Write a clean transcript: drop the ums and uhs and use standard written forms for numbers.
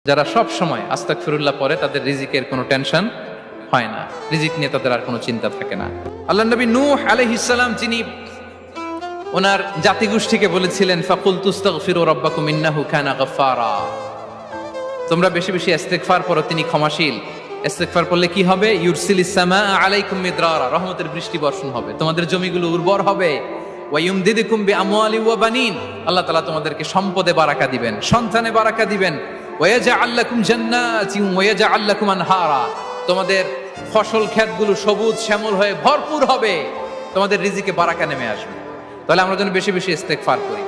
যারা সব সময় আস্তাগফিরুল্লাহ পড়ে তাদের রিজিকের কোনো টেনশন হয় না, রিজিক নিয়ে তাদের আর কোনো চিন্তা থাকে না। আল্লাহ নবী নূহ আলাইহিস সালাম যিনি ওনার জাতিগোষ্ঠীকে বলেছিলেন ফাকুল তুস্তাগফিরু রাব্বাকুম ইন্নাহু কানা গাফফারা, তোমরা বেশি বেশি ইস্তিগফার করো, তিনি ক্ষমাশীল। ইস্তিগফার করলে কি হবে? ইউরসিলিস সামাআ আলাইকুম মিদরারা, রহমতের বৃষ্টি বর্ষণ হবে, তোমাদের জমিগুলো উর্বর হবে। ওয়া ইউমদিদুকুম বিআমওয়ালি ওয়া বানিন, আল্লাহ তাআলা তোমাদেরকে সম্পদে বারাকা দিবেন, সন্তানে বারাকা দিবেন। ওয়া ইয়াজআল লাকুম জান্নাতিন ওয়া ইয়াজআল লাকুম আনহারা, তোমাদের ফসল ক্ষেতগুলো সবুজ শ্যামল হয়ে ভরপুর হবে, তোমাদের রিজিকে বারাকা নেমে আসবে। তাহলে আমরা যেন বেশি বেশি ইস্তিগফার করি।